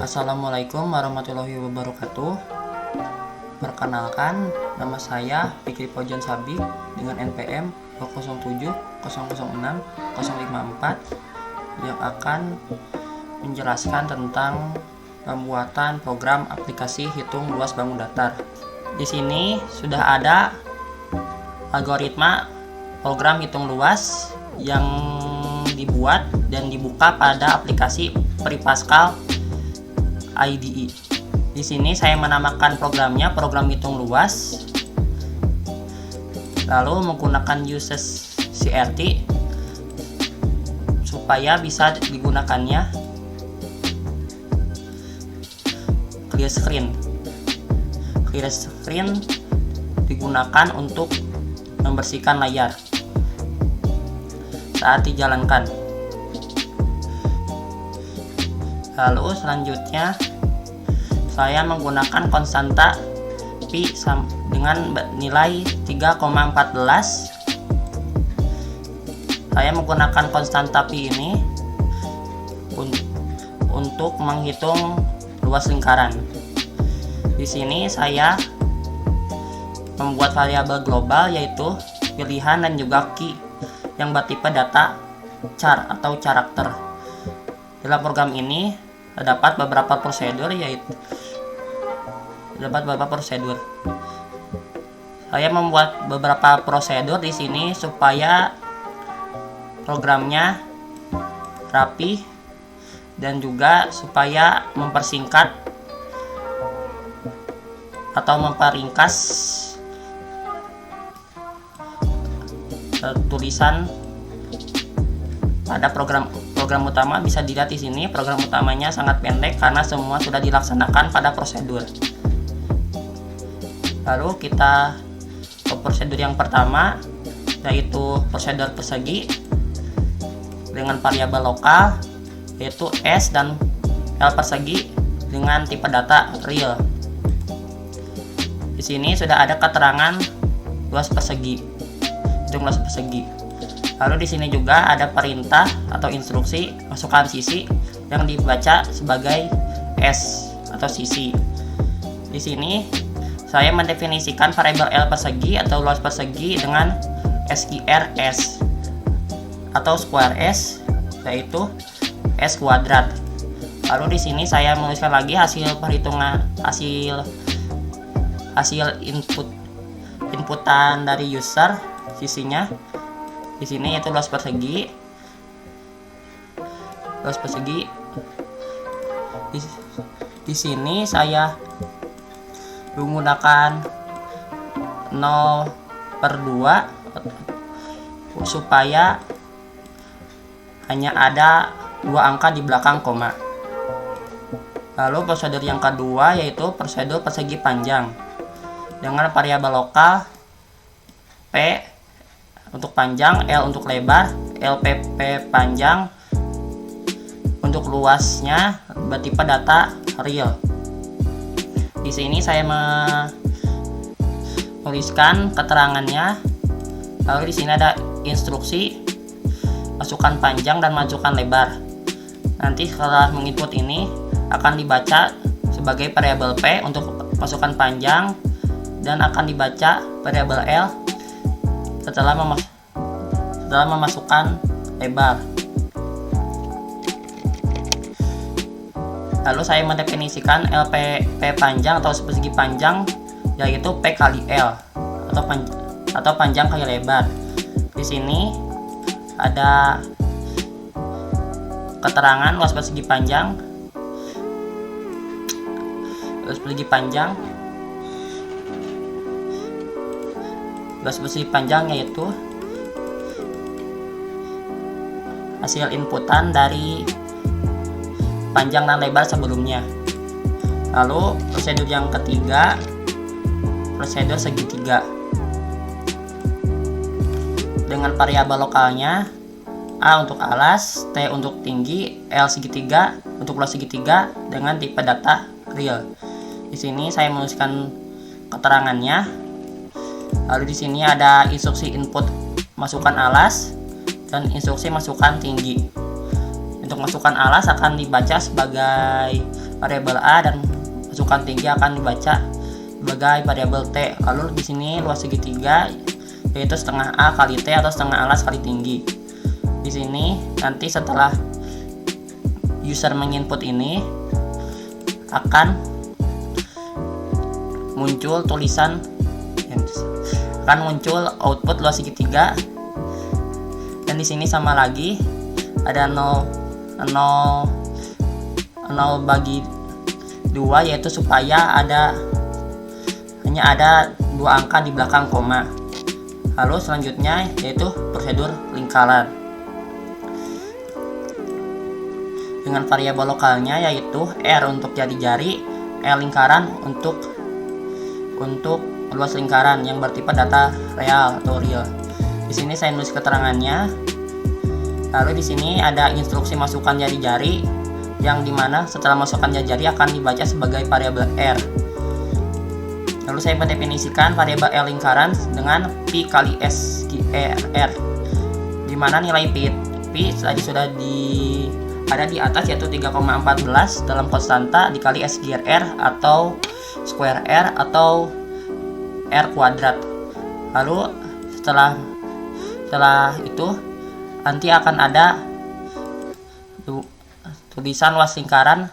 Assalamualaikum warahmatullahi wabarakatuh. Perkenalkan, nama saya Fikri Pojon Sabik dengan NPM 207006054 yang akan menjelaskan tentang pembuatan program aplikasi hitung luas bangun datar. Di sini sudah ada algoritma program hitung luas yang dibuat dan dibuka pada aplikasi Pripascal IDE. Di sini saya menamakan programnya program hitung luas, lalu menggunakan uses CRT supaya bisa digunakannya clear screen. Clear screen digunakan untuk membersihkan layar saat dijalankan. Lalu selanjutnya saya menggunakan konstanta pi dengan nilai 3,14. Saya menggunakan konstanta pi ini untuk menghitung luas lingkaran. Di sini saya membuat variabel global yaitu pilihan dan juga key yang bertipe data char atau karakter. Dalam program ini terdapat beberapa prosedur Saya membuat beberapa prosedur di sini supaya programnya rapi dan juga supaya mempersingkat atau memperingkas tulisan pada program utama. Bisa dilihat di sini program utamanya sangat pendek karena semua sudah dilaksanakan pada prosedur. Lalu kita ke prosedur yang pertama, yaitu prosedur persegi dengan variabel lokal yaitu S dan L persegi dengan tipe data real. Di sini sudah ada keterangan luas persegi, hitung luas persegi. Lalu di sini juga ada perintah atau instruksi masukkan sisi yang dibaca sebagai S atau sisi. Di sini saya mendefinisikan variabel L persegi atau luas persegi dengan SQR S atau square S, yaitu S kuadrat. Lalu di sini saya menuliskan lagi hasil perhitungan hasil inputan dari user sisinya. Di sini yaitu luas persegi. Di sini saya menggunakan 0/2 supaya hanya ada dua angka di belakang koma. Lalu prosedur yang kedua yaitu prosedur persegi panjang dengan variabel lokal P untuk panjang, L untuk lebar, LPP panjang untuk luasnya bertipe data real. Di sini saya menuliskan keterangannya. Lalu di sini ada instruksi masukkan panjang dan masukkan lebar. Nanti setelah menginput ini akan dibaca sebagai variabel P untuk masukkan panjang dan akan dibaca variabel L setelah memasukkan lebar. Lalu saya mendefinisikan LPP panjang atau persegi panjang yaitu P kali L atau panjang kali lebar. Di sini ada keterangan luas persegi panjang. Luas persegi panjang yaitu hasil inputan dari panjang dan lebar sebelumnya. Lalu prosedur yang ketiga, prosedur segitiga dengan variabel lokalnya A untuk alas, T untuk tinggi, L segitiga untuk luas segitiga dengan tipe data real. Di sini saya menuliskan keterangannya. Lalu di sini ada instruksi input masukkan alas dan instruksi masukkan tinggi. Untuk masukkan alas akan dibaca sebagai variabel A dan masukan tinggi akan dibaca sebagai variabel T. Lalu di sini luas segitiga yaitu setengah A kali T atau setengah alas kali tinggi. Di sini nanti setelah user menginput ini akan muncul tulisan, akan muncul output luas segitiga, dan di sini sama lagi ada 0 bagi 2 yaitu supaya hanya ada 2 angka di belakang koma. Lalu selanjutnya yaitu prosedur lingkaran dengan variabel lokalnya yaitu R untuk jari-jari, L lingkaran untuk luas lingkaran yang bertipe data real atau real. Di sini saya nulis keterangannya. Lalu di sini ada instruksi masukkan jari-jari yang dimana setelah masukkan jari-jari akan dibaca sebagai variabel R. Lalu saya mendefinisikan variabel L lingkaran dengan Pi kali SGR, dimana nilai Pi tadi sudah ada di atas yaitu 3,14 dalam konstanta dikali SGR atau square R atau R kuadrat. Lalu setelah itu nanti akan ada tulisan luas lingkaran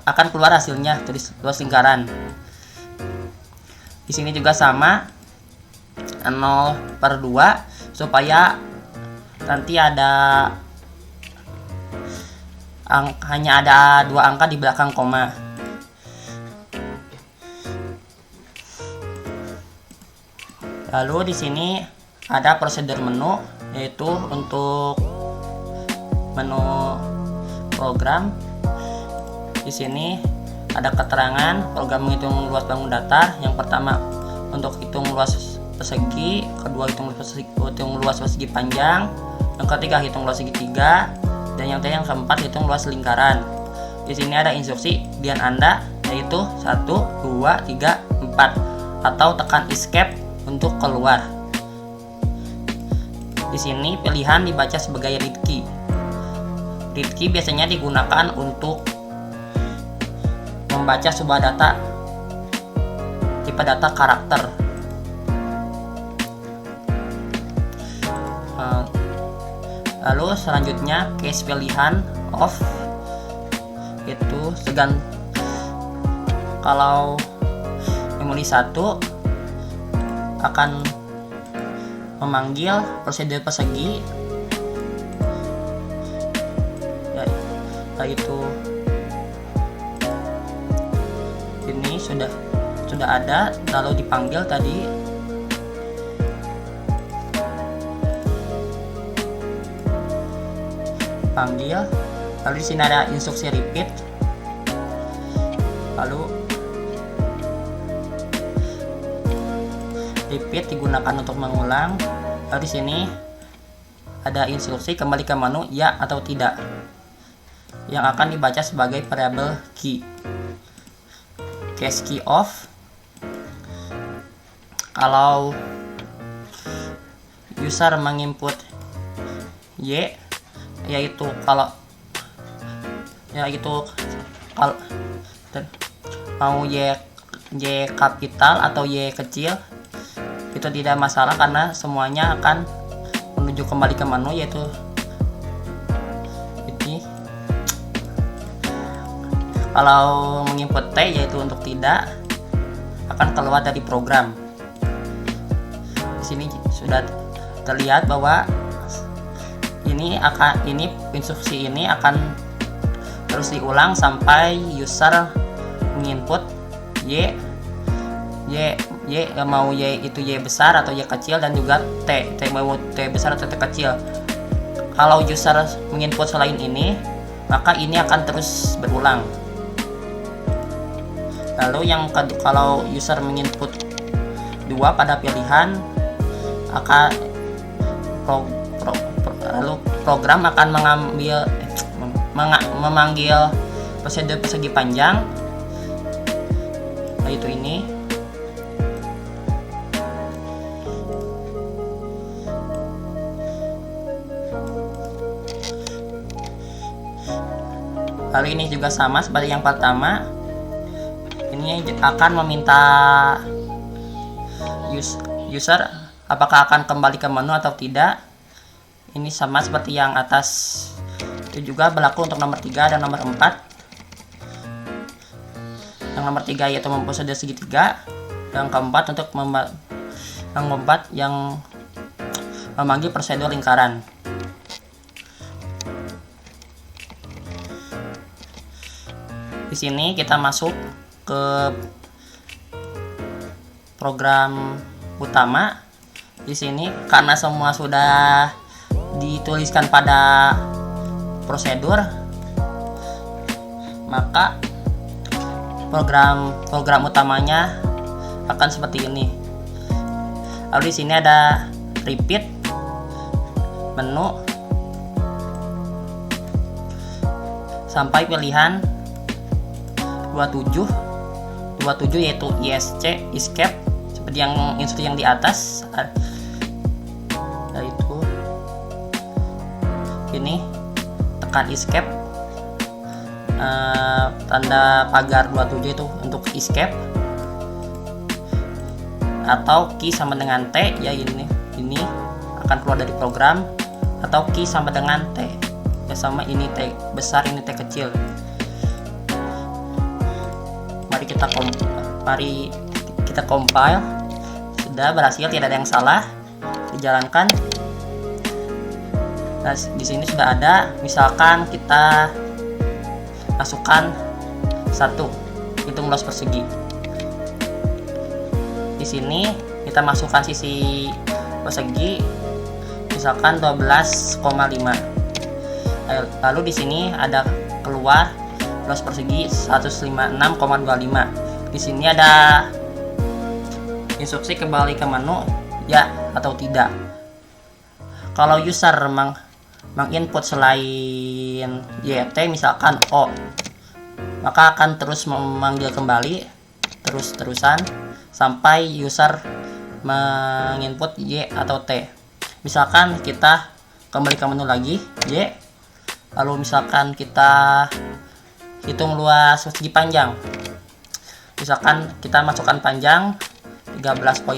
akan keluar hasilnya tulis luas lingkaran. Di sini juga sama 0/2 supaya nanti hanya ada 2 angka di belakang koma. Lalu di sini ada prosedur menu, yaitu untuk menu program. Di sini ada keterangan program menghitung luas bangun data. Yang pertama untuk hitung luas persegi, kedua hitung luas persegi panjang, yang ketiga hitung luas segitiga, dan yang keempat hitung luas lingkaran. Di sini ada instruksi pilihan Anda yaitu 1, 2, 3, 4 atau tekan escape untuk keluar. Di sini pilihan dibaca sebagai read key. Read key biasanya digunakan untuk membaca sebuah data tipe data karakter. Lalu selanjutnya case pilihan off, itu kalau memori 1 akan memanggil prosedur persegi, yaitu ini sudah ada, lalu dipanggil tadi. Lalu di sini ada instruksi repeat, lalu repeat digunakan untuk mengulang. Lalu di sini ada instruksi kembali ke menu ya atau tidak, yang akan dibaca sebagai variabel key. Case key off, kalau user menginput Y, yaitu kalau mau Y kapital atau Y kecil, itu tidak masalah karena semuanya akan menuju kembali ke menu, yaitu ini. Kalau menginput T, yaitu untuk tidak, akan keluar dari program. Di sini sudah terlihat bahwa instruksi ini akan terus diulang sampai user menginput Y mau Y itu Y besar atau Y kecil, dan juga T mau T besar atau T kecil. Kalau user menginput selain ini, maka ini akan terus berulang. Lalu kalau user menginput 2 pada pilihan, lalu program akan memanggil prosedur persegi panjang, yaitu ini. Lalu ini juga sama seperti yang pertama. Ini akan meminta user apakah akan kembali ke menu atau tidak. Ini sama seperti yang atas. Itu juga berlaku untuk nomor 3 dan nomor 4. Yang nomor 3 yaitu memposisi segitiga. Yang keempat untuk yang memanggil prosedur lingkaran. Di sini kita masuk ke program utama. Di sini karena semua sudah dituliskan pada prosedur, maka program utamanya akan seperti ini. Lalu di sini ada repeat menu sampai pilihan 27 yaitu ESC escape seperti yang instruksi yang di atas. Yaitu ini tekan escape, tanda pagar 27 itu untuk escape, atau key sama dengan T ya, ini akan keluar dari program, atau key sama dengan T ya, sama ini T besar ini T kecil. Mari kita compile. Sudah berhasil, tidak ada yang salah, dijalankan. Nah, di sini sudah ada, misalkan kita masukkan 1 hitung luas persegi. Di sini kita masukkan sisi persegi misalkan 12,5. Lalu di sini ada keluar luas persegi 156,25. Di sini ada instruksi kembali ke menu ya atau tidak. Kalau user menginput selain YT misalkan O, maka akan terus memanggil kembali terus-terusan sampai user menginput Y atau T. Misalkan kita kembali ke menu lagi Y, lalu misalkan kita hitung luas persegi panjang. Misalkan kita masukkan panjang 13,5,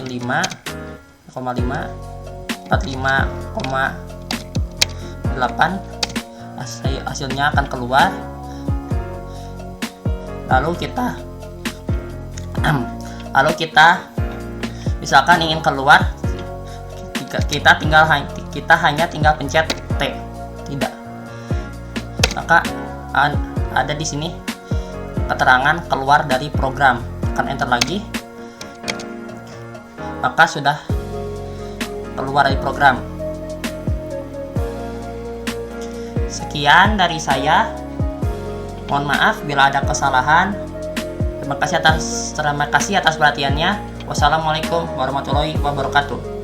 45,8, hasilnya akan keluar. Lalu kita misalkan ingin keluar, kita hanya tinggal pencet T, tidak, maka ada di sini keterangan keluar dari program. Tekan enter lagi, maka sudah keluar dari program. Sekian dari saya, mohon maaf bila ada kesalahan. Terima kasih atas perhatiannya. Wassalamualaikum warahmatullahi wabarakatuh.